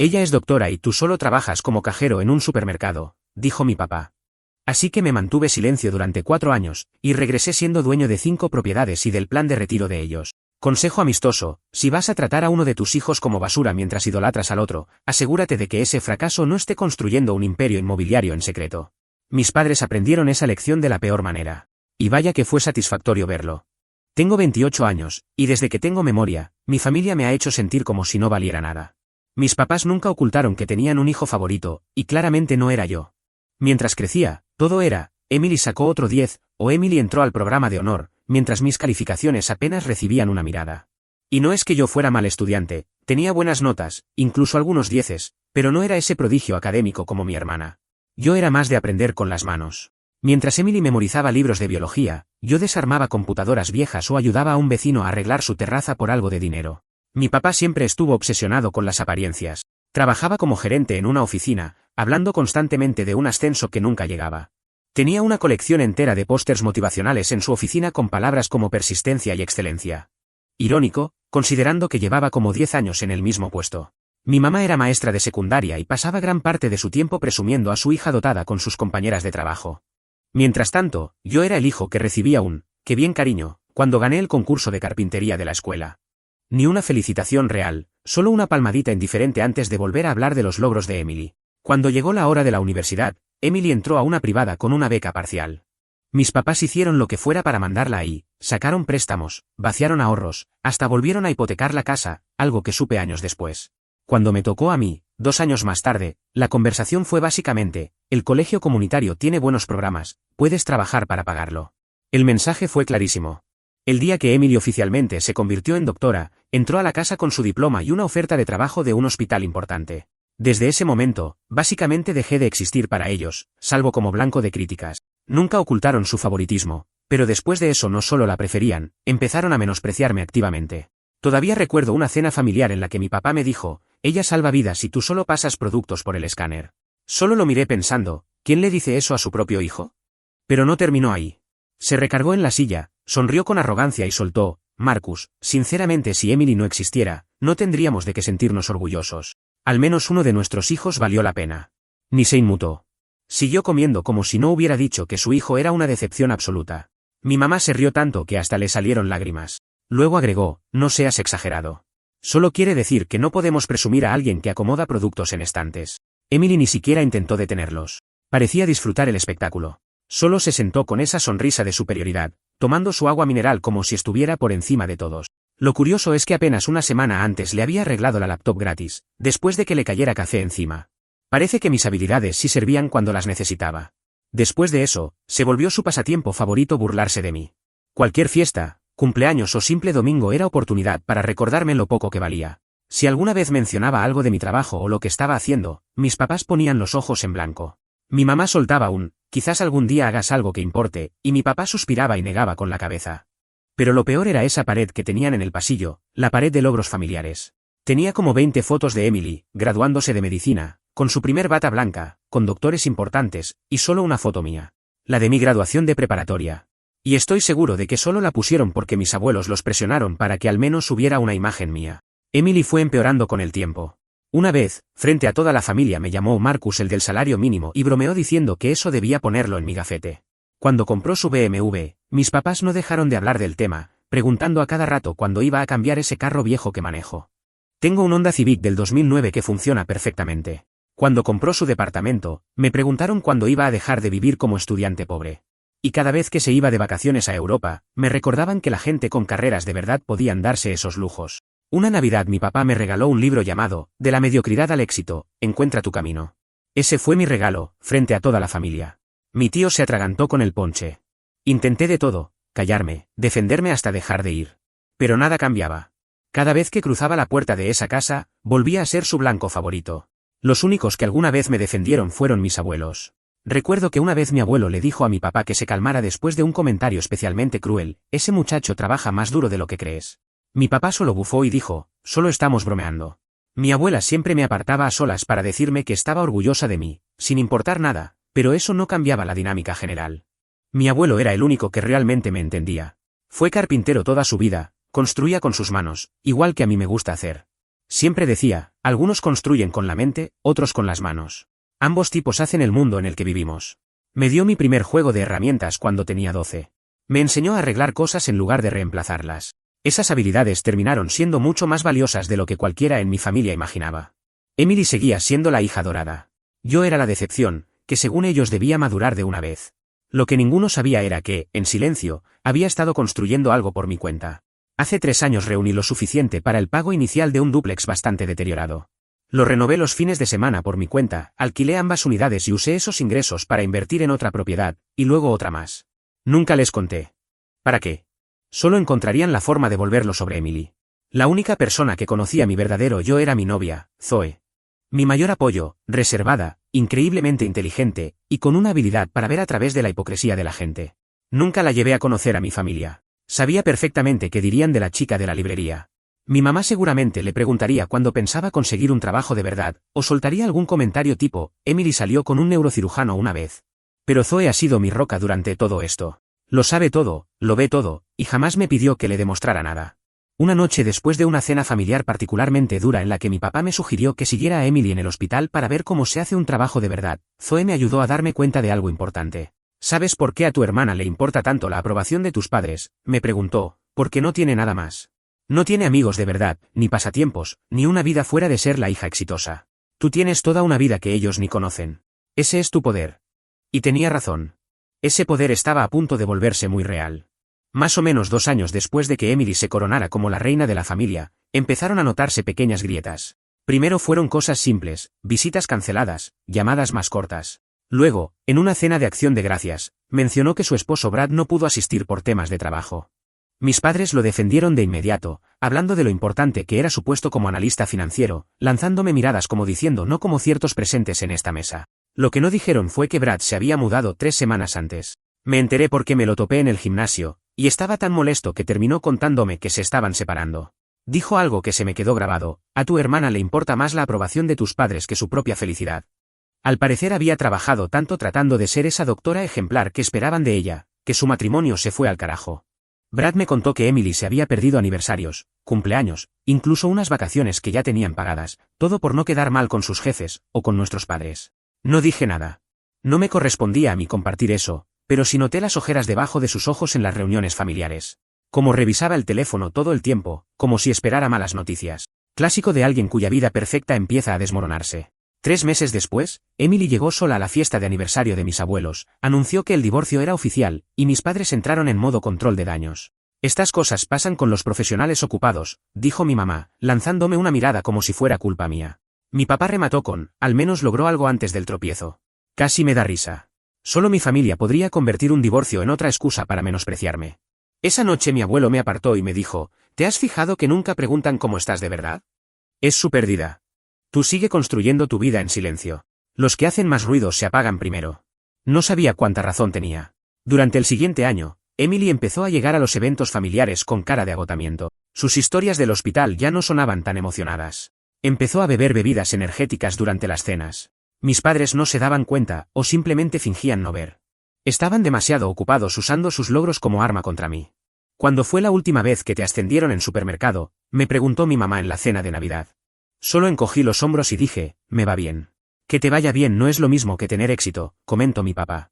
Ella es doctora y tú solo trabajas como cajero en un supermercado, dijo mi papá. Así que me mantuve silencio durante 4 años, y regresé siendo dueño de 5 propiedades y del plan de retiro de ellos. Consejo amistoso: si vas a tratar a uno de tus hijos como basura mientras idolatras al otro, asegúrate de que ese fracaso no esté construyendo un imperio inmobiliario en secreto. Mis padres aprendieron esa lección de la peor manera. Y vaya que fue satisfactorio verlo. Tengo 28 años, y desde que tengo memoria, mi familia me ha hecho sentir como si no valiera nada. Mis papás nunca ocultaron que tenían un hijo favorito, y claramente no era yo. Mientras crecía, todo era: Emily sacó otro 10, o Emily entró al programa de honor, mientras mis calificaciones apenas recibían una mirada. Y no es que yo fuera mal estudiante, tenía buenas notas, incluso algunos 10, pero no era ese prodigio académico como mi hermana. Yo era más de aprender con las manos. Mientras Emily memorizaba libros de biología, yo desarmaba computadoras viejas o ayudaba a un vecino a arreglar su terraza por algo de dinero. Mi papá siempre estuvo obsesionado con las apariencias. Trabajaba como gerente en una oficina, hablando constantemente de un ascenso que nunca llegaba. Tenía una colección entera de pósters motivacionales en su oficina con palabras como persistencia y excelencia. Irónico, considerando que llevaba como 10 años en el mismo puesto. Mi mamá era maestra de secundaria y pasaba gran parte de su tiempo presumiendo a su hija dotada con sus compañeras de trabajo. Mientras tanto, yo era el hijo que recibía un «qué bien cariño» cuando gané el concurso de carpintería de la escuela. Ni una felicitación real, solo una palmadita indiferente antes de volver a hablar de los logros de Emily. Cuando llegó la hora de la universidad, Emily entró a una privada con una beca parcial. Mis papás hicieron lo que fuera para mandarla ahí, sacaron préstamos, vaciaron ahorros, hasta volvieron a hipotecar la casa, algo que supe años después. Cuando me tocó a mí, 2 años más tarde, la conversación fue básicamente: el colegio comunitario tiene buenos programas, puedes trabajar para pagarlo. El mensaje fue clarísimo. El día que Emily oficialmente se convirtió en doctora, entró a la casa con su diploma y una oferta de trabajo de un hospital importante. Desde ese momento, básicamente dejé de existir para ellos, salvo como blanco de críticas. Nunca ocultaron su favoritismo, pero después de eso no solo la preferían, empezaron a menospreciarme activamente. Todavía recuerdo una cena familiar en la que mi papá me dijo: ella salva vidas y tú solo pasas productos por el escáner. Solo lo miré pensando: ¿quién le dice eso a su propio hijo? Pero no terminó ahí. Se recargó en la silla, sonrió con arrogancia y soltó: Marcus, sinceramente, si Emily no existiera, no tendríamos de qué sentirnos orgullosos. Al menos uno de nuestros hijos valió la pena. Ni se inmutó. Siguió comiendo como si no hubiera dicho que su hijo era una decepción absoluta. Mi mamá se rió tanto que hasta le salieron lágrimas. Luego agregó: no seas exagerado. Solo quiere decir que no podemos presumir a alguien que acomoda productos en estantes. Emily ni siquiera intentó detenerlos. Parecía disfrutar el espectáculo. Solo se sentó con esa sonrisa de superioridad, tomando su agua mineral como si estuviera por encima de todos. Lo curioso es que apenas una semana antes le había arreglado la laptop gratis, después de que le cayera café encima. Parece que mis habilidades sí servían cuando las necesitaba. Después de eso, se volvió su pasatiempo favorito burlarse de mí. Cualquier fiesta, cumpleaños o simple domingo era oportunidad para recordarme lo poco que valía. Si alguna vez mencionaba algo de mi trabajo o lo que estaba haciendo, mis papás ponían los ojos en blanco. Mi mamá soltaba un: quizás algún día hagas algo que importe, y mi papá suspiraba y negaba con la cabeza. Pero lo peor era esa pared que tenían en el pasillo, la pared de logros familiares. Tenía como 20 fotos de Emily, graduándose de medicina, con su primer bata blanca, con doctores importantes, y solo una foto mía. La de mi graduación de preparatoria. Y estoy seguro de que solo la pusieron porque mis abuelos los presionaron para que al menos hubiera una imagen mía. Emily fue empeorando con el tiempo. Una vez, frente a toda la familia, me llamó Marcus el del salario mínimo y bromeó diciendo que eso debía ponerlo en mi gafete. Cuando compró su BMW, mis papás no dejaron de hablar del tema, preguntando a cada rato cuándo iba a cambiar ese carro viejo que manejo. Tengo un Honda Civic del 2009 que funciona perfectamente. Cuando compró su departamento, me preguntaron cuándo iba a dejar de vivir como estudiante pobre. Y cada vez que se iba de vacaciones a Europa, me recordaban que la gente con carreras de verdad podían darse esos lujos. Una Navidad mi papá me regaló un libro llamado De la mediocridad al éxito, encuentra tu camino. Ese fue mi regalo, frente a toda la familia. Mi tío se atragantó con el ponche. Intenté de todo: callarme, defenderme hasta dejar de ir. Pero nada cambiaba. Cada vez que cruzaba la puerta de esa casa, volvía a ser su blanco favorito. Los únicos que alguna vez me defendieron fueron mis abuelos. Recuerdo que una vez mi abuelo le dijo a mi papá que se calmara después de un comentario especialmente cruel: ese muchacho trabaja más duro de lo que crees. Mi papá solo bufó y dijo: solo estamos bromeando. Mi abuela siempre me apartaba a solas para decirme que estaba orgullosa de mí, sin importar nada, pero eso no cambiaba la dinámica general. Mi abuelo era el único que realmente me entendía. Fue carpintero toda su vida, construía con sus manos, igual que a mí me gusta hacer. Siempre decía, algunos construyen con la mente, otros con las manos. Ambos tipos hacen el mundo en el que vivimos. Me dio mi primer juego de herramientas cuando tenía 12. Me enseñó a arreglar cosas en lugar de reemplazarlas. Esas habilidades terminaron siendo mucho más valiosas de lo que cualquiera en mi familia imaginaba. Emily seguía siendo la hija dorada. Yo era la decepción, que según ellos debía madurar de una vez. Lo que ninguno sabía era que, en silencio, había estado construyendo algo por mi cuenta. Hace 3 años reuní lo suficiente para el pago inicial de un dúplex bastante deteriorado. Lo renové los fines de semana por mi cuenta, alquilé ambas unidades y usé esos ingresos para invertir en otra propiedad, y luego otra más. Nunca les conté. ¿Para qué? Solo encontrarían la forma de volverlo sobre Emily. La única persona que conocía mi verdadero yo era mi novia, Zoe. Mi mayor apoyo, reservada, increíblemente inteligente, y con una habilidad para ver a través de la hipocresía de la gente. Nunca la llevé a conocer a mi familia. Sabía perfectamente qué dirían de la chica de la librería. Mi mamá seguramente le preguntaría cuándo pensaba conseguir un trabajo de verdad, o soltaría algún comentario tipo, Emily salió con un neurocirujano una vez. Pero Zoe ha sido mi roca durante todo esto. Lo sabe todo, lo ve todo, y jamás me pidió que le demostrara nada. Una noche después de una cena familiar particularmente dura en la que mi papá me sugirió que siguiera a Emily en el hospital para ver cómo se hace un trabajo de verdad, Zoe me ayudó a darme cuenta de algo importante. ¿Sabes por qué a tu hermana le importa tanto la aprobación de tus padres?, me preguntó, porque no tiene nada más. No tiene amigos de verdad, ni pasatiempos, ni una vida fuera de ser la hija exitosa. Tú tienes toda una vida que ellos ni conocen. Ese es tu poder. Y tenía razón. Ese poder estaba a punto de volverse muy real. Más o menos 2 años después de que Emily se coronara como la reina de la familia, empezaron a notarse pequeñas grietas. Primero fueron cosas simples, visitas canceladas, llamadas más cortas. Luego, en una cena de acción de gracias, mencionó que su esposo Brad no pudo asistir por temas de trabajo. Mis padres lo defendieron de inmediato, hablando de lo importante que era su puesto como analista financiero, lanzándome miradas como diciendo no como ciertos presentes en esta mesa. Lo que no dijeron fue que Brad se había mudado 3 semanas antes. Me enteré porque me lo topé en el gimnasio, y estaba tan molesto que terminó contándome que se estaban separando. Dijo algo que se me quedó grabado, a tu hermana le importa más la aprobación de tus padres que su propia felicidad. Al parecer había trabajado tanto tratando de ser esa doctora ejemplar que esperaban de ella, que su matrimonio se fue al carajo. Brad me contó que Emily se había perdido aniversarios, cumpleaños, incluso unas vacaciones que ya tenían pagadas, todo por no quedar mal con sus jefes, o con nuestros padres. No dije nada. No me correspondía a mí compartir eso, pero sí noté las ojeras debajo de sus ojos en las reuniones familiares. Como revisaba el teléfono todo el tiempo, como si esperara malas noticias. Clásico de alguien cuya vida perfecta empieza a desmoronarse. 3 meses después, Emily llegó sola a la fiesta de aniversario de mis abuelos, anunció que el divorcio era oficial, y mis padres entraron en modo control de daños. Estas cosas pasan con los profesionales ocupados, dijo mi mamá, lanzándome una mirada como si fuera culpa mía. Mi papá remató con, al menos logró algo antes del tropiezo. Casi me da risa. Solo mi familia podría convertir un divorcio en otra excusa para menospreciarme. Esa noche mi abuelo me apartó y me dijo, ¿te has fijado que nunca preguntan cómo estás de verdad? Es su pérdida. Tú sigue construyendo tu vida en silencio. Los que hacen más ruido se apagan primero. No sabía cuánta razón tenía. Durante el siguiente año, Emily empezó a llegar a los eventos familiares con cara de agotamiento. Sus historias del hospital ya no sonaban tan emocionadas. Empezó a beber bebidas energéticas durante las cenas. Mis padres no se daban cuenta, o simplemente fingían no ver. Estaban demasiado ocupados usando sus logros como arma contra mí. ¿Cuándo fue la última vez que te ascendieron en supermercado?, me preguntó mi mamá en la cena de Navidad. Solo encogí los hombros y dije, me va bien. Que te vaya bien no es lo mismo que tener éxito, comentó mi papá.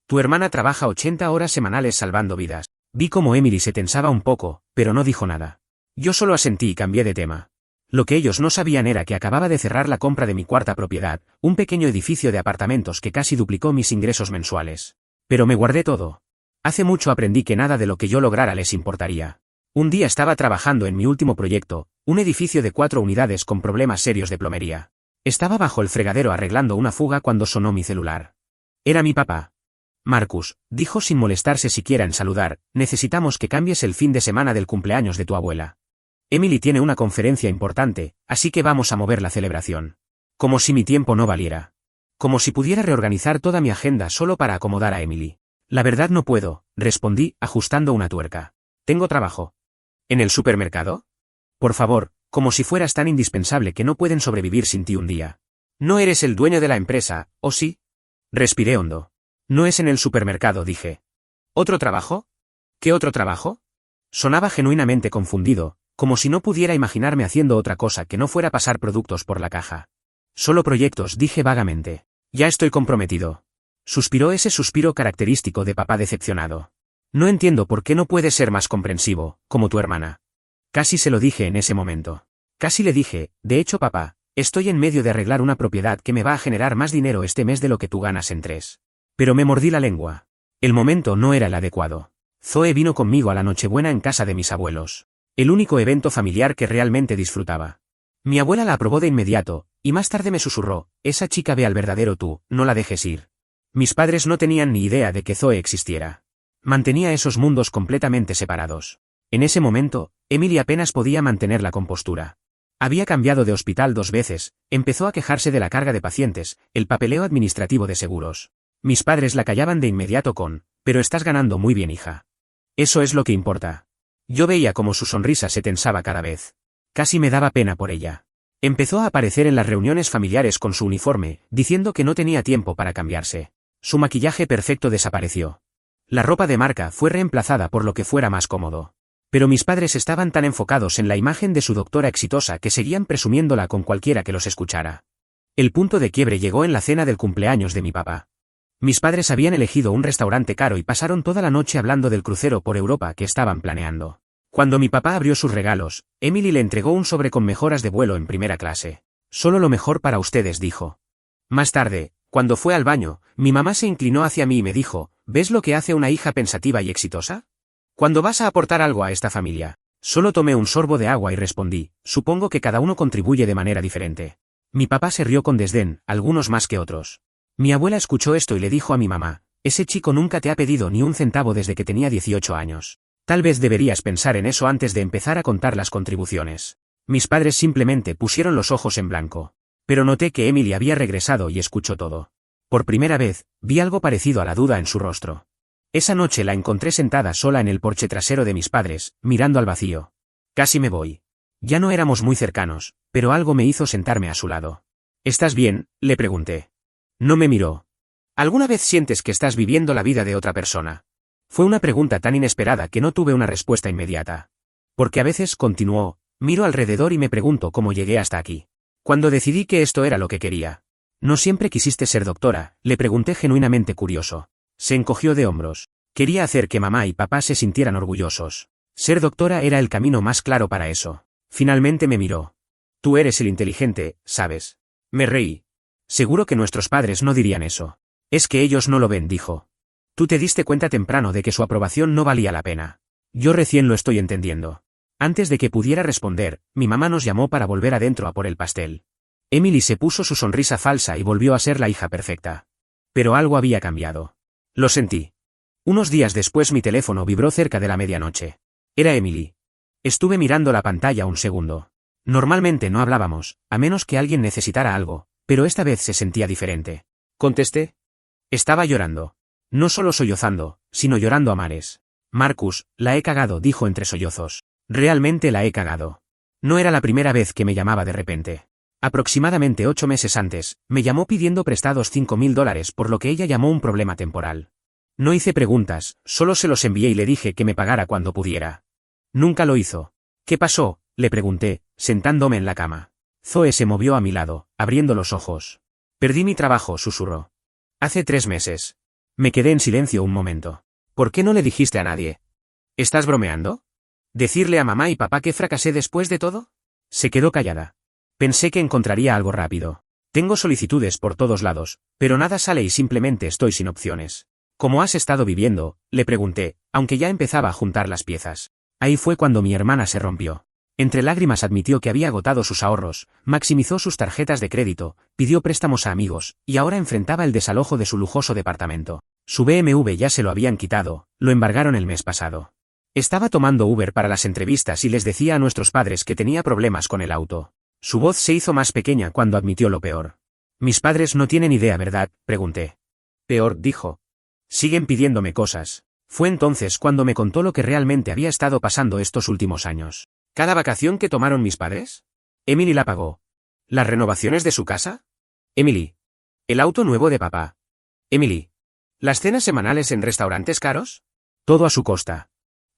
Tu hermana trabaja 80 horas semanales salvando vidas. Vi cómo Emily se tensaba un poco, pero no dijo nada. Yo solo asentí y cambié de tema. Lo que ellos no sabían era que acababa de cerrar la compra de mi cuarta propiedad, un pequeño edificio de apartamentos que casi duplicó mis ingresos mensuales. Pero me guardé todo. Hace mucho aprendí que nada de lo que yo lograra les importaría. Un día estaba trabajando en mi último proyecto, un edificio de 4 unidades con problemas serios de plomería. Estaba bajo el fregadero arreglando una fuga cuando sonó mi celular. Era mi papá. Marcus, dijo sin molestarse siquiera en saludar, necesitamos que cambies el fin de semana del cumpleaños de tu abuela. Emily tiene una conferencia importante, así que vamos a mover la celebración. Como si mi tiempo no valiera. Como si pudiera reorganizar toda mi agenda solo para acomodar a Emily. La verdad no puedo, respondí, ajustando una tuerca. Tengo trabajo. ¿En el supermercado? Por favor, como si fueras tan indispensable que no pueden sobrevivir sin ti un día. No eres el dueño de la empresa, ¿o sí? Respiré hondo. No es en el supermercado, dije. ¿Otro trabajo? ¿Qué otro trabajo? Sonaba genuinamente confundido, Como si no pudiera imaginarme haciendo otra cosa que no fuera pasar productos por la caja. Solo proyectos, dije vagamente. Ya estoy comprometido. Suspiró ese suspiro característico de papá decepcionado. No entiendo por qué no puedes ser más comprensivo, como tu hermana. Casi se lo dije en ese momento. Casi le dije, de hecho papá, estoy en medio de arreglar una propiedad que me va a generar más dinero este mes de lo que tú ganas en 3. Pero me mordí la lengua. El momento no era el adecuado. Zoe vino conmigo a la Nochebuena en casa de mis abuelos. El único evento familiar que realmente disfrutaba. Mi abuela la aprobó de inmediato, y más tarde me susurró, esa chica ve al verdadero tú, no la dejes ir. Mis padres no tenían ni idea de que Zoe existiera. Mantenía esos mundos completamente separados. En ese momento, Emily apenas podía mantener la compostura. Había cambiado de hospital 2 veces, empezó a quejarse de la carga de pacientes, el papeleo administrativo de seguros. Mis padres la callaban de inmediato con, pero estás ganando muy bien, hija. Eso es lo que importa. Yo veía como su sonrisa se tensaba cada vez. Casi me daba pena por ella. Empezó a aparecer en las reuniones familiares con su uniforme, diciendo que no tenía tiempo para cambiarse. Su maquillaje perfecto desapareció. La ropa de marca fue reemplazada por lo que fuera más cómodo. Pero mis padres estaban tan enfocados en la imagen de su doctora exitosa que seguían presumiéndola con cualquiera que los escuchara. El punto de quiebre llegó en la cena del cumpleaños de mi papá. Mis padres habían elegido un restaurante caro y pasaron toda la noche hablando del crucero por Europa que estaban planeando. Cuando mi papá abrió sus regalos, Emily le entregó un sobre con mejoras de vuelo en primera clase. Solo lo mejor para ustedes, dijo. Más tarde, cuando fue al baño, mi mamá se inclinó hacia mí y me dijo, ¿ves lo que hace una hija pensativa y exitosa? ¿Cuándo vas a aportar algo a esta familia? Solo tomé un sorbo de agua y respondí, supongo que cada uno contribuye de manera diferente. Mi papá se rió con desdén, algunos más que otros. Mi abuela escuchó esto y le dijo a mi mamá, ese chico nunca te ha pedido ni un centavo desde que tenía 18 años. Tal vez deberías pensar en eso antes de empezar a contar las contribuciones. Mis padres simplemente pusieron los ojos en blanco. Pero noté que Emily había regresado y escuchó todo. Por primera vez, vi algo parecido a la duda en su rostro. Esa noche la encontré sentada sola en el porche trasero de mis padres, mirando al vacío. Casi me voy. Ya no éramos muy cercanos, pero algo me hizo sentarme a su lado. ¿Estás bien?, le pregunté. No me miró. ¿Alguna vez sientes que estás viviendo la vida de otra persona? Fue una pregunta tan inesperada que no tuve una respuesta inmediata. Porque a veces, continuó, miro alrededor y me pregunto cómo llegué hasta aquí. Cuando decidí que esto era lo que quería. ¿No siempre quisiste ser doctora?, le pregunté genuinamente curioso. Se encogió de hombros. Quería hacer que mamá y papá se sintieran orgullosos. Ser doctora era el camino más claro para eso. Finalmente me miró. Tú eres el inteligente, ¿sabes? Me reí. Seguro que nuestros padres no dirían eso. Es que ellos no lo ven, dijo. Tú te diste cuenta temprano de que su aprobación no valía la pena. Yo recién lo estoy entendiendo. Antes de que pudiera responder, mi mamá nos llamó para volver adentro a por el pastel. Emily se puso su sonrisa falsa y volvió a ser la hija perfecta. Pero algo había cambiado. Lo sentí. Unos días después mi teléfono vibró cerca de la medianoche. Era Emily. Estuve mirando la pantalla un segundo. Normalmente no hablábamos, a menos que alguien necesitara algo, pero esta vez se sentía diferente. Contesté. Estaba llorando. No solo sollozando, sino llorando a mares. Marcus, la he cagado, dijo entre sollozos. Realmente la he cagado. No era la primera vez que me llamaba de repente. Aproximadamente 8 meses antes, me llamó pidiendo prestados $5,000 por lo que ella llamó un problema temporal. No hice preguntas, solo se los envié y le dije que me pagara cuando pudiera. Nunca lo hizo. ¿Qué pasó?, le pregunté, sentándome en la cama. Zoe se movió a mi lado, abriendo los ojos. Perdí mi trabajo, susurró. Hace 3 meses. Me quedé en silencio un momento. ¿Por qué no le dijiste a nadie? ¿Estás bromeando? ¿Decirle a mamá y papá que fracasé después de todo? Se quedó callada. Pensé que encontraría algo rápido. Tengo solicitudes por todos lados, pero nada sale y simplemente estoy sin opciones. ¿Cómo has estado viviendo?, le pregunté, aunque ya empezaba a juntar las piezas. Ahí fue cuando mi hermana se rompió. Entre lágrimas admitió que había agotado sus ahorros, maximizó sus tarjetas de crédito, pidió préstamos a amigos, y ahora enfrentaba el desalojo de su lujoso departamento. Su BMW ya se lo habían quitado, lo embargaron el mes pasado. Estaba tomando Uber para las entrevistas y les decía a nuestros padres que tenía problemas con el auto. Su voz se hizo más pequeña cuando admitió lo peor. Mis padres no tienen idea, ¿verdad?, pregunté. Peor, dijo. Siguen pidiéndome cosas. Fue entonces cuando me contó lo que realmente había estado pasando estos últimos años. ¿Cada vacación que tomaron mis padres? Emily la pagó. ¿Las renovaciones de su casa? Emily. ¿El auto nuevo de papá? Emily. ¿Las cenas semanales en restaurantes caros? Todo a su costa.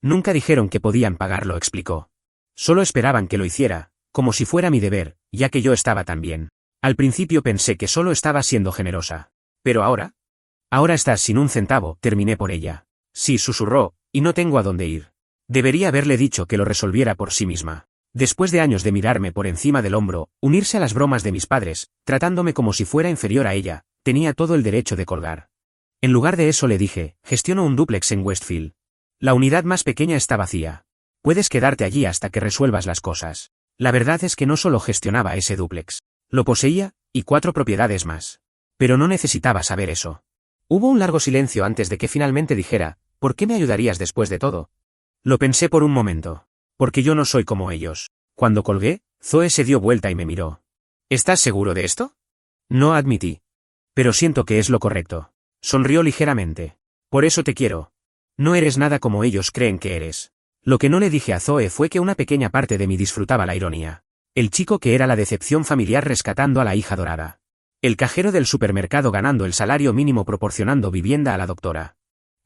Nunca dijeron que podían pagarlo, explicó. Solo esperaban que lo hiciera, como si fuera mi deber, ya que yo estaba tan bien. Al principio pensé que solo estaba siendo generosa. Pero ahora... Ahora estás sin un centavo, terminé por ella. Sí, susurró, y no tengo a dónde ir. Debería haberle dicho que lo resolviera por sí misma. Después de años de mirarme por encima del hombro, unirse a las bromas de mis padres, tratándome como si fuera inferior a ella, tenía todo el derecho de colgar. En lugar de eso le dije, gestiono un dúplex en Westfield. La unidad más pequeña está vacía. Puedes quedarte allí hasta que resuelvas las cosas. La verdad es que no solo gestionaba ese dúplex. Lo poseía, y 4 propiedades más. Pero no necesitaba saber eso. Hubo un largo silencio antes de que finalmente dijera, ¿por qué me ayudarías después de todo? Lo pensé por un momento. Porque yo no soy como ellos. Cuando colgué, Zoe se dio vuelta y me miró. ¿Estás seguro de esto? No admití. Pero siento que es lo correcto. Sonrió ligeramente. Por eso te quiero. No eres nada como ellos creen que eres. Lo que no le dije a Zoe fue que una pequeña parte de mí disfrutaba la ironía. El chico que era la decepción familiar rescatando a la hija dorada. El cajero del supermercado ganando el salario mínimo proporcionando vivienda a la doctora.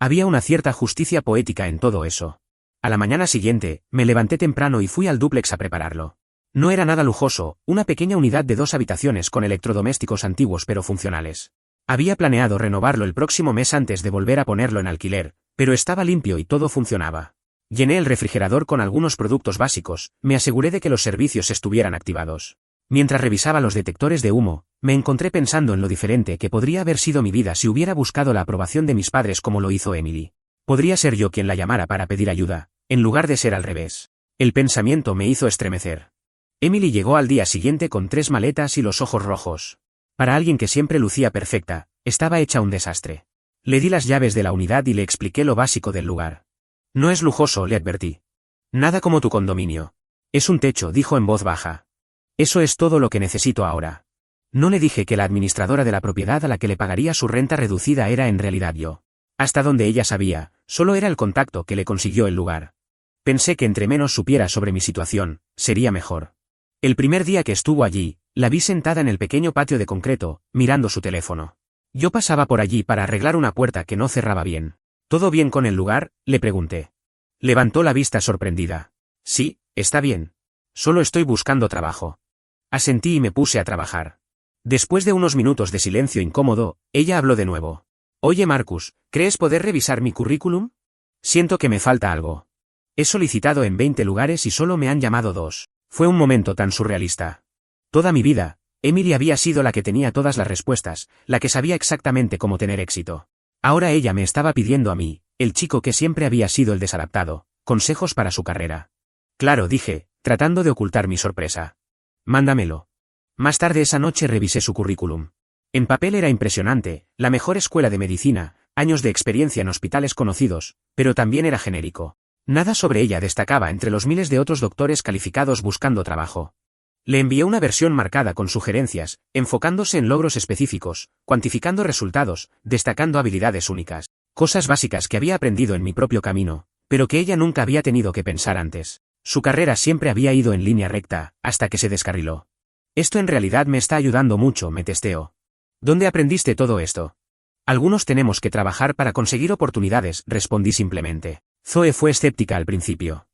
Había una cierta justicia poética en todo eso. A la mañana siguiente, me levanté temprano y fui al dúplex a prepararlo. No era nada lujoso, una pequeña unidad de 2 habitaciones con electrodomésticos antiguos pero funcionales. Había planeado renovarlo el próximo mes antes de volver a ponerlo en alquiler, pero estaba limpio y todo funcionaba. Llené el refrigerador con algunos productos básicos, me aseguré de que los servicios estuvieran activados. Mientras revisaba los detectores de humo, me encontré pensando en lo diferente que podría haber sido mi vida si hubiera buscado la aprobación de mis padres como lo hizo Emily. Podría ser yo quien la llamara para pedir ayuda, en lugar de ser al revés. El pensamiento me hizo estremecer. Emily llegó al día siguiente con 3 maletas y los ojos rojos. Para alguien que siempre lucía perfecta, estaba hecha un desastre. Le di las llaves de la unidad y le expliqué lo básico del lugar. No es lujoso, le advertí. Nada como tu condominio. Es un techo, dijo en voz baja. Eso es todo lo que necesito ahora. No le dije que la administradora de la propiedad a la que le pagaría su renta reducida era en realidad yo. Hasta donde ella sabía, solo era el contacto que le consiguió el lugar. Pensé que entre menos supiera sobre mi situación, sería mejor. El primer día que estuvo allí, la vi sentada en el pequeño patio de concreto, mirando su teléfono. Yo pasaba por allí para arreglar una puerta que no cerraba bien. ¿Todo bien con el lugar?, le pregunté. Levantó la vista sorprendida. Sí, está bien. Solo estoy buscando trabajo. Asentí y me puse a trabajar. Después de unos minutos de silencio incómodo, ella habló de nuevo. Oye Marcus, ¿crees poder revisar mi currículum? Siento que me falta algo. He solicitado en 20 lugares y solo me han llamado 2. Fue un momento tan surrealista. Toda mi vida, Emily había sido la que tenía todas las respuestas, la que sabía exactamente cómo tener éxito. Ahora ella me estaba pidiendo a mí, el chico que siempre había sido el desadaptado, consejos para su carrera. Claro, dije, tratando de ocultar mi sorpresa. Mándamelo. Más tarde esa noche revisé su currículum. En papel era impresionante, la mejor escuela de medicina, años de experiencia en hospitales conocidos, pero también era genérico. Nada sobre ella destacaba entre los miles de otros doctores calificados buscando trabajo. Le envié una versión marcada con sugerencias, enfocándose en logros específicos, cuantificando resultados, destacando habilidades únicas. Cosas básicas que había aprendido en mi propio camino, pero que ella nunca había tenido que pensar antes. Su carrera siempre había ido en línea recta, hasta que se descarriló. Esto en realidad me está ayudando mucho, me testeó. ¿Dónde aprendiste todo esto? Algunos tenemos que trabajar para conseguir oportunidades, respondí simplemente. Zoe fue escéptica al principio.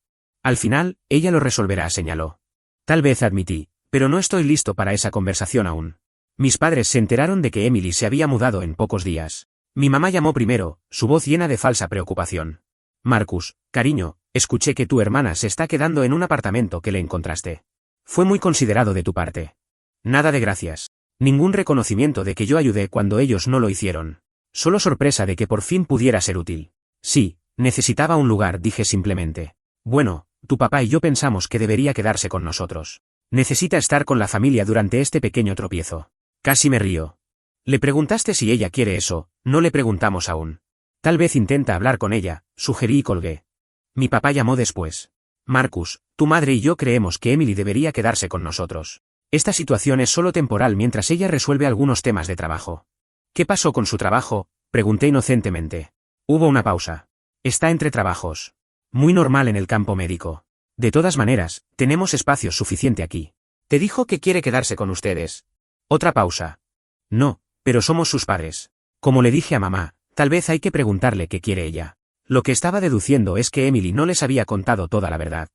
Al final, ella lo resolverá, señaló. Tal vez admití, pero no estoy listo para esa conversación aún. Mis padres se enteraron de que Emily se había mudado en pocos días. Mi mamá llamó primero, su voz llena de falsa preocupación. Marcus, cariño, escuché que tu hermana se está quedando en un apartamento que le encontraste. Fue muy considerado de tu parte. Nada de gracias. Ningún reconocimiento de que yo ayudé cuando ellos no lo hicieron. Solo sorpresa de que por fin pudiera ser útil. Sí, necesitaba un lugar, dije simplemente. Bueno, tu papá y yo pensamos que debería quedarse con nosotros. Necesita estar con la familia durante este pequeño tropiezo. Casi me río. Le preguntaste si ella quiere eso, no le preguntamos aún. Tal vez intenta hablar con ella, sugerí y colgué. Mi papá llamó después. Marcus, tu madre y yo creemos que Emily debería quedarse con nosotros. Esta situación es solo temporal mientras ella resuelve algunos temas de trabajo. ¿Qué pasó con su trabajo?, pregunté inocentemente. Hubo una pausa. Está entre trabajos. Muy normal en el campo médico. De todas maneras, tenemos espacio suficiente aquí. Te dijo que quiere quedarse con ustedes. Otra pausa. No, pero somos sus padres. Como le dije a mamá, tal vez hay que preguntarle qué quiere ella. Lo que estaba deduciendo es que Emily no les había contado toda la verdad.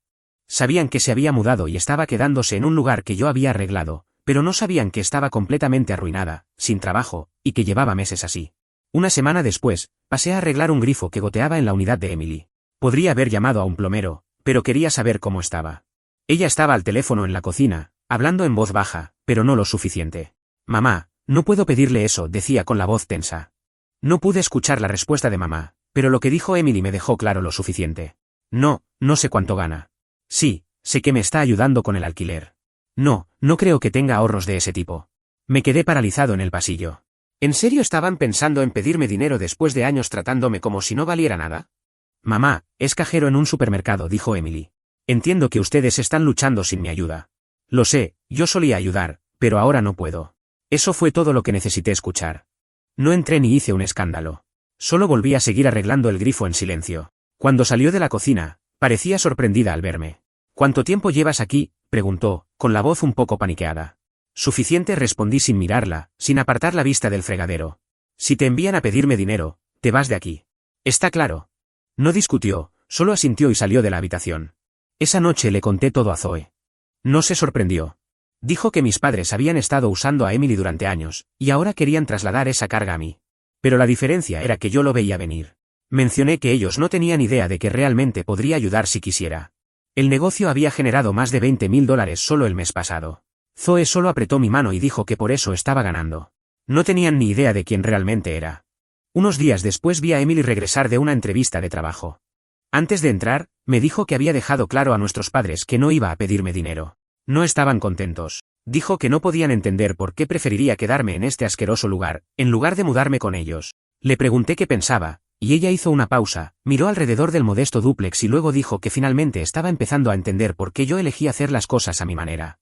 Sabían que se había mudado y estaba quedándose en un lugar que yo había arreglado, pero no sabían que estaba completamente arruinada, sin trabajo, y que llevaba meses así. Una semana después, pasé a arreglar un grifo que goteaba en la unidad de Emily. Podría haber llamado a un plomero, pero quería saber cómo estaba. Ella estaba al teléfono en la cocina, hablando en voz baja, pero no lo suficiente. Mamá, no puedo pedirle eso, decía con la voz tensa. No pude escuchar la respuesta de mamá, pero lo que dijo Emily me dejó claro lo suficiente. No sé cuánto gana. Sí, sé que me está ayudando con el alquiler. No creo que tenga ahorros de ese tipo. Me quedé paralizado en el pasillo. ¿En serio estaban pensando en pedirme dinero después de años tratándome como si no valiera nada? Mamá, es cajero en un supermercado, dijo Emily. Entiendo que ustedes están luchando sin mi ayuda. Lo sé, yo solía ayudar, pero ahora no puedo. Eso fue todo lo que necesité escuchar. No entré ni hice un escándalo. Solo volví a seguir arreglando el grifo en silencio. Cuando salió de la cocina, parecía sorprendida al verme. ¿Cuánto tiempo llevas aquí?, preguntó, con la voz un poco paniqueada. Suficiente, respondí sin mirarla, sin apartar la vista del fregadero. Si te envían a pedirme dinero, te vas de aquí. ¿Está claro? No discutió, solo asintió y salió de la habitación. Esa noche le conté todo a Zoe. No se sorprendió. Dijo que mis padres habían estado usando a Emily durante años, y ahora querían trasladar esa carga a mí. Pero la diferencia era que yo lo veía venir. Mencioné que ellos no tenían idea de que realmente podría ayudar si quisiera. El negocio había generado más de $20,000 solo el mes pasado. Zoe solo apretó mi mano y dijo que por eso estaba ganando. No tenían ni idea de quién realmente era. Unos días después vi a Emily regresar de una entrevista de trabajo. Antes de entrar, me dijo que había dejado claro a nuestros padres que no iba a pedirme dinero. No estaban contentos. Dijo que no podían entender por qué preferiría quedarme en este asqueroso lugar, en lugar de mudarme con ellos. Le pregunté qué pensaba, y ella hizo una pausa, miró alrededor del modesto dúplex y luego dijo que finalmente estaba empezando a entender por qué yo elegí hacer las cosas a mi manera.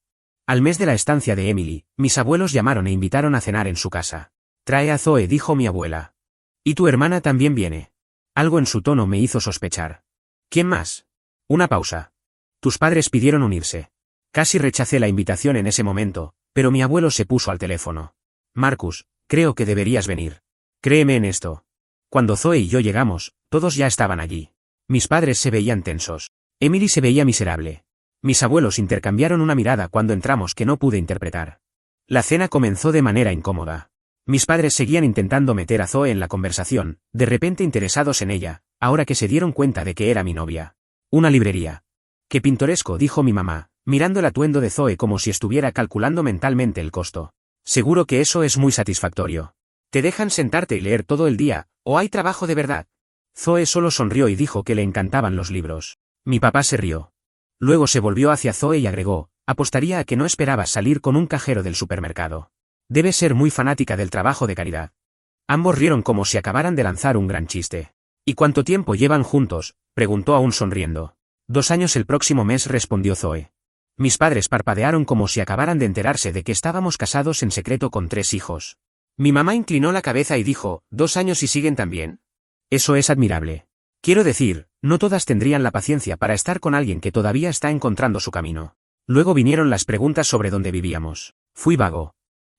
Al mes de la estancia de Emily, mis abuelos llamaron e invitaron a cenar en su casa. Trae a Zoe, dijo mi abuela. ¿Y tu hermana también viene? Algo en su tono me hizo sospechar. ¿Quién más? Una pausa. Tus padres pidieron unirse. Casi rechacé la invitación en ese momento, pero mi abuelo se puso al teléfono. Marcus, creo que deberías venir. Créeme en esto. Cuando Zoe y yo llegamos, todos ya estaban allí. Mis padres se veían tensos. Emily se veía miserable. Mis abuelos intercambiaron una mirada cuando entramos que no pude interpretar. La cena comenzó de manera incómoda. Mis padres seguían intentando meter a Zoe en la conversación, de repente interesados en ella, ahora que se dieron cuenta de que era mi novia. Una librería. Qué pintoresco, dijo mi mamá, mirando el atuendo de Zoe como si estuviera calculando mentalmente el costo. Seguro que eso es muy satisfactorio. ¿Te dejan sentarte y leer todo el día, o hay trabajo de verdad? Zoe solo sonrió y dijo que le encantaban los libros. Mi papá se rió. Luego se volvió hacia Zoe y agregó, apostaría a que no esperabas salir con un cajero del supermercado. Debes ser muy fanática del trabajo de caridad. Ambos rieron como si acabaran de lanzar un gran chiste. ¿Y cuánto tiempo llevan juntos?, preguntó aún sonriendo. 2 años el próximo mes, respondió Zoe. Mis padres parpadearon como si acabaran de enterarse de que estábamos casados en secreto con 3 hijos. Mi mamá inclinó la cabeza y dijo, ¿2 años y siguen también? Eso es admirable. Quiero decir, no todas tendrían la paciencia para estar con alguien que todavía está encontrando su camino. Luego vinieron las preguntas sobre dónde vivíamos. Fui vago.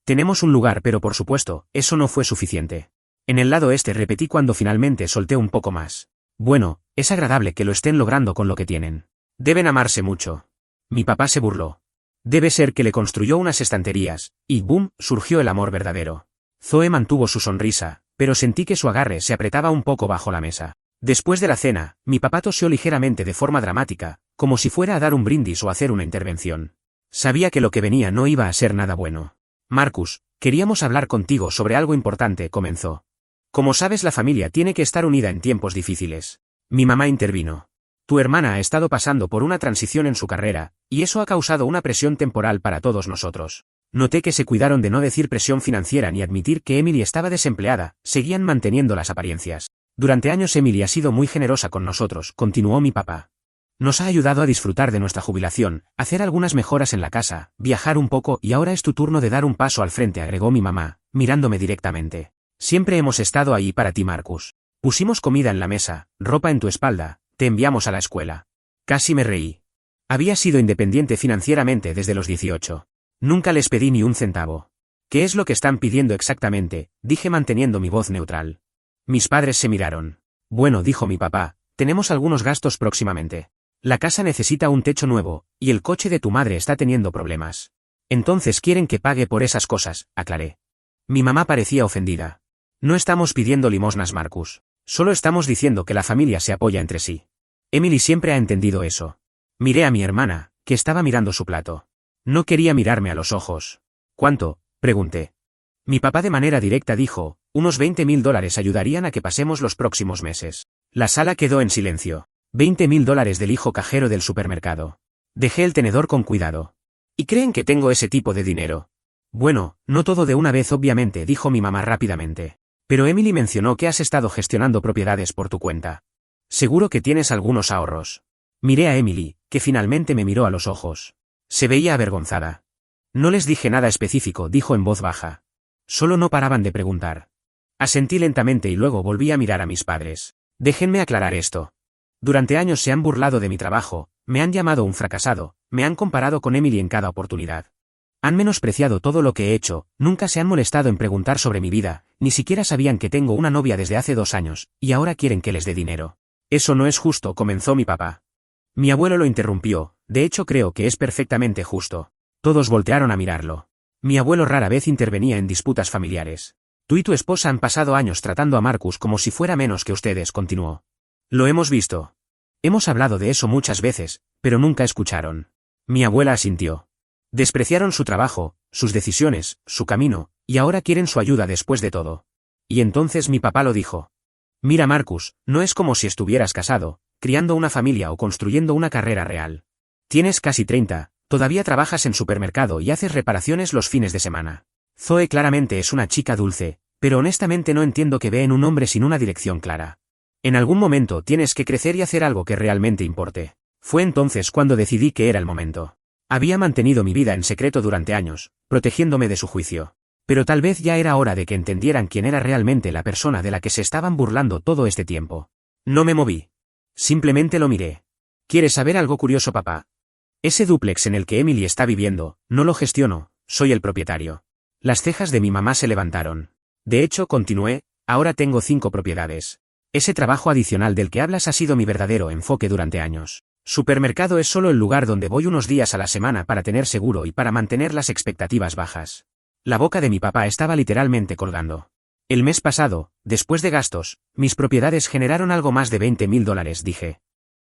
Tenemos un lugar, pero por supuesto, eso no fue suficiente. En el lado este, repetí cuando finalmente solté un poco más. Bueno, es agradable que lo estén logrando con lo que tienen. Deben amarse mucho. Mi papá se burló. Debe ser que le construyó unas estanterías, y ¡boom!, surgió el amor verdadero. Zoe mantuvo su sonrisa, pero sentí que su agarre se apretaba un poco bajo la mesa. Después de la cena, mi papá tosió ligeramente de forma dramática, como si fuera a dar un brindis o hacer una intervención. Sabía que lo que venía no iba a ser nada bueno. Marcus, queríamos hablar contigo sobre algo importante, comenzó. Como sabes, la familia tiene que estar unida en tiempos difíciles. Mi mamá intervino. Tu hermana ha estado pasando por una transición en su carrera, y eso ha causado una presión temporal para todos nosotros. Noté que se cuidaron de no decir presión financiera ni admitir que Emily estaba desempleada, seguían manteniendo las apariencias. Durante años Emily ha sido muy generosa con nosotros, continuó mi papá. Nos ha ayudado a disfrutar de nuestra jubilación, hacer algunas mejoras en la casa, viajar un poco y ahora es tu turno de dar un paso al frente, agregó mi mamá, mirándome directamente. Siempre hemos estado ahí para ti, Marcus. Pusimos comida en la mesa, ropa en tu espalda, te enviamos a la escuela. Casi me reí. Había sido independiente financieramente desde los 18. Nunca les pedí ni un centavo. ¿Qué es lo que están pidiendo exactamente?, dije manteniendo mi voz neutral. Mis padres se miraron. Bueno, dijo mi papá, tenemos algunos gastos próximamente. La casa necesita un techo nuevo, y el coche de tu madre está teniendo problemas. Entonces quieren que pague por esas cosas, aclaré. Mi mamá parecía ofendida. No estamos pidiendo limosnas, Marcus. Solo estamos diciendo que la familia se apoya entre sí. Emily siempre ha entendido eso. Miré a mi hermana, que estaba mirando su plato. No quería mirarme a los ojos. ¿Cuánto?, pregunté. Mi papá de manera directa dijo, unos $20.000 ayudarían a que pasemos los próximos meses. La sala quedó en silencio. $20.000 del hijo cajero del supermercado. Dejé el tenedor con cuidado. ¿Y creen que tengo ese tipo de dinero? Bueno, no todo de una vez obviamente, dijo mi mamá rápidamente. Pero Emily mencionó que has estado gestionando propiedades por tu cuenta. Seguro que tienes algunos ahorros. Miré a Emily, que finalmente me miró a los ojos. Se veía avergonzada. No les dije nada específico, dijo en voz baja. Solo no paraban de preguntar. Asentí lentamente y luego volví a mirar a mis padres. Déjenme aclarar esto. Durante años se han burlado de mi trabajo, me han llamado un fracasado, me han comparado con Emily en cada oportunidad. Han menospreciado todo lo que he hecho, nunca se han molestado en preguntar sobre mi vida, ni siquiera sabían que tengo una novia desde hace 2 años, y ahora quieren que les dé dinero. Eso no es justo, comenzó mi papá. Mi abuelo lo interrumpió, de hecho creo que es perfectamente justo. Todos voltearon a mirarlo. Mi abuelo rara vez intervenía en disputas familiares. Tú y tu esposa han pasado años tratando a Marcus como si fuera menos que ustedes, continuó. Lo hemos visto. Hemos hablado de eso muchas veces, pero nunca escucharon. Mi abuela asintió. Despreciaron su trabajo, sus decisiones, su camino, y ahora quieren su ayuda después de todo. Y entonces mi papá lo dijo. Mira, Marcus, no es como si estuvieras casado, criando una familia o construyendo una carrera real. Tienes casi 30, todavía trabajas en supermercado y haces reparaciones los fines de semana. Zoe claramente es una chica dulce, pero honestamente no entiendo que ve en un hombre sin una dirección clara. En algún momento tienes que crecer y hacer algo que realmente importe. Fue entonces cuando decidí que era el momento. Había mantenido mi vida en secreto durante años, protegiéndome de su juicio. Pero tal vez ya era hora de que entendieran quién era realmente la persona de la que se estaban burlando todo este tiempo. No me moví. Simplemente lo miré. ¿Quieres saber algo curioso, papá? Ese dúplex en el que Emily está viviendo, no lo gestiono, soy el propietario. Las cejas de mi mamá se levantaron. De hecho, continué, ahora tengo 5 propiedades. Ese trabajo adicional del que hablas ha sido mi verdadero enfoque durante años. Supermercado es solo el lugar donde voy unos días a la semana para tener seguro y para mantener las expectativas bajas. La boca de mi papá estaba literalmente colgando. El mes pasado, después de gastos, mis propiedades generaron algo más de $20.000, dije.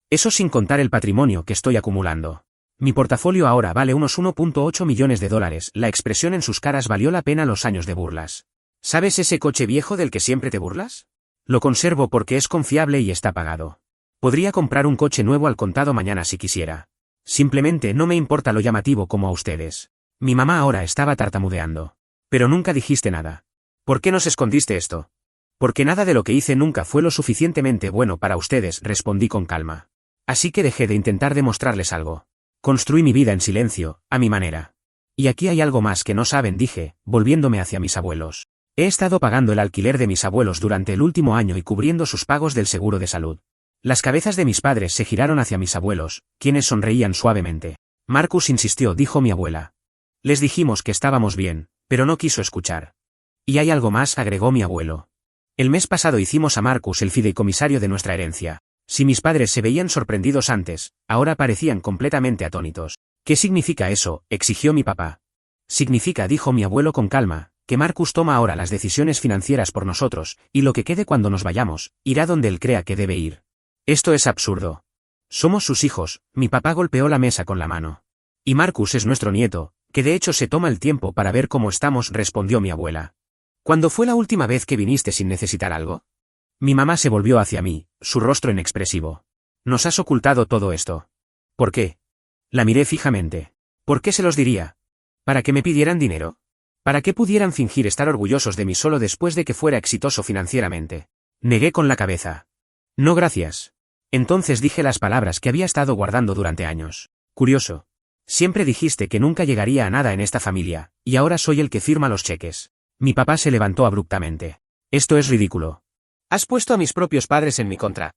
Eso sin contar el patrimonio que estoy acumulando. Mi portafolio ahora vale unos $1.8 millones. La expresión en sus caras valió la pena los años de burlas. ¿Sabes ese coche viejo del que siempre te burlas? Lo conservo porque es confiable y está pagado. Podría comprar un coche nuevo al contado mañana si quisiera. Simplemente no me importa lo llamativo como a ustedes. Mi mamá ahora estaba tartamudeando. Pero nunca dijiste nada. ¿Por qué nos escondiste esto? Porque nada de lo que hice nunca fue lo suficientemente bueno para ustedes, respondí con calma. Así que dejé de intentar demostrarles algo. Construí mi vida en silencio, a mi manera. Y aquí hay algo más que no saben, dije, volviéndome hacia mis abuelos. He estado pagando el alquiler de mis abuelos durante el último año y cubriendo sus pagos del seguro de salud. Las cabezas de mis padres se giraron hacia mis abuelos, quienes sonreían suavemente. Marcus insistió, dijo mi abuela. Les dijimos que estábamos bien, pero no quiso escuchar. Y hay algo más, agregó mi abuelo. El mes pasado hicimos a Marcus el fideicomisario de nuestra herencia. Si mis padres se veían sorprendidos antes, ahora parecían completamente atónitos. ¿Qué significa eso?, exigió mi papá. Significa, dijo mi abuelo con calma, que Marcus toma ahora las decisiones financieras por nosotros, y lo que quede cuando nos vayamos, irá donde él crea que debe ir. Esto es absurdo. Somos sus hijos, mi papá golpeó la mesa con la mano. Y Marcus es nuestro nieto, que de hecho se toma el tiempo para ver cómo estamos, respondió mi abuela. ¿Cuándo fue la última vez que viniste sin necesitar algo? Mi mamá se volvió hacia mí, su rostro inexpresivo. ¿Nos has ocultado todo esto? ¿Por qué? La miré fijamente. ¿Por qué se los diría? ¿Para que me pidieran dinero? ¿Para que pudieran fingir estar orgullosos de mí solo después de que fuera exitoso financieramente? Negué con la cabeza. No, gracias. Entonces dije las palabras que había estado guardando durante años. Curioso. Siempre dijiste que nunca llegaría a nada en esta familia, y ahora soy el que firma los cheques. Mi papá se levantó abruptamente. Esto es ridículo. Has puesto a mis propios padres en mi contra.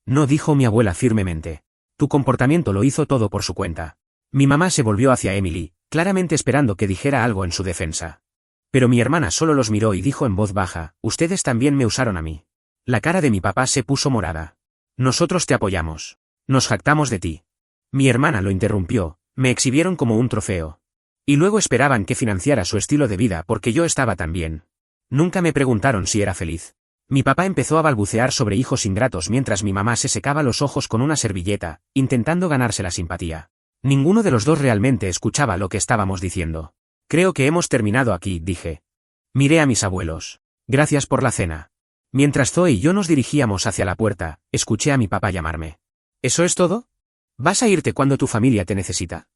No, dijo mi abuela firmemente. Tu comportamiento lo hizo todo por su cuenta. Mi mamá se volvió hacia Emily, claramente esperando que dijera algo en su defensa. Pero mi hermana solo los miró y dijo en voz baja, ustedes también me usaron a mí. La cara de mi papá se puso morada. Nosotros te apoyamos. Nos jactamos de ti. Mi hermana lo interrumpió, me exhibieron como un trofeo. Y luego esperaban que financiara su estilo de vida porque yo estaba tan bien. Nunca me preguntaron si era feliz. Mi papá empezó a balbucear sobre hijos ingratos mientras mi mamá se secaba los ojos con una servilleta, intentando ganarse la simpatía. Ninguno de los dos realmente escuchaba lo que estábamos diciendo. Creo que hemos terminado aquí, dije. Miré a mis abuelos. Gracias por la cena. Mientras Zoe y yo nos dirigíamos hacia la puerta, escuché a mi papá llamarme. ¿Eso es todo? ¿Vas a irte cuando tu familia te necesita?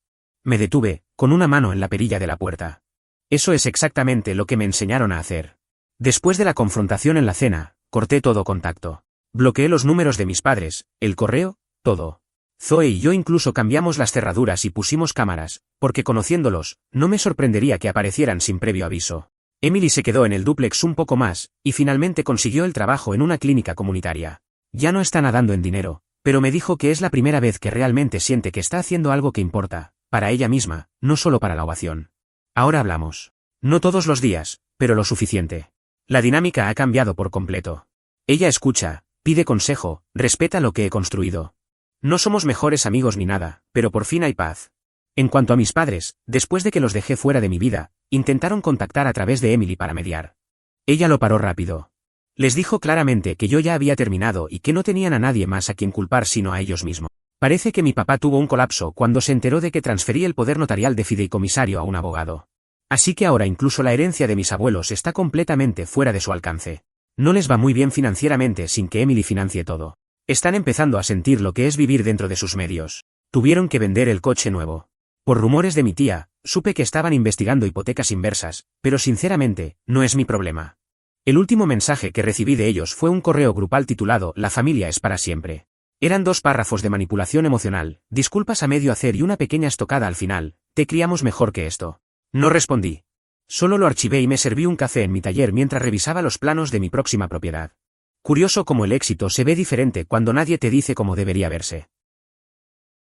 Me detuve, con una mano en la perilla de la puerta. Eso es exactamente lo que me enseñaron a hacer. Después de la confrontación en la cena, corté todo contacto. Bloqueé los números de mis padres, el correo, todo. Zoe y yo incluso cambiamos las cerraduras y pusimos cámaras, porque conociéndolos, no me sorprendería que aparecieran sin previo aviso. Emily se quedó en el dúplex un poco más, y finalmente consiguió el trabajo en una clínica comunitaria. Ya no está nadando en dinero, pero me dijo que es la primera vez que realmente siente que está haciendo algo que importa, para ella misma, no solo para la ovación. Ahora hablamos. No todos los días, pero lo suficiente. La dinámica ha cambiado por completo. Ella escucha, pide consejo, respeta lo que he construido. No somos mejores amigos ni nada, pero por fin hay paz. En cuanto a mis padres, después de que los dejé fuera de mi vida, intentaron contactar a través de Emily para mediar. Ella lo paró rápido. Les dijo claramente que yo ya había terminado y que no tenían a nadie más a quien culpar sino a ellos mismos. Parece que mi papá tuvo un colapso cuando se enteró de que transferí el poder notarial de fideicomisario a un abogado. Así que ahora incluso la herencia de mis abuelos está completamente fuera de su alcance. No les va muy bien financieramente sin que Emily financie todo. Están empezando a sentir lo que es vivir dentro de sus medios. Tuvieron que vender el coche nuevo. Por rumores de mi tía, supe que estaban investigando hipotecas inversas, pero sinceramente, no es mi problema. El último mensaje que recibí de ellos fue un correo grupal titulado «La familia es para siempre». Eran 2 párrafos de manipulación emocional, disculpas a medio hacer y una pequeña estocada al final, te criamos mejor que esto. No respondí. Solo lo archivé y me serví un café en mi taller mientras revisaba los planos de mi próxima propiedad. Curioso cómo el éxito se ve diferente cuando nadie te dice cómo debería verse.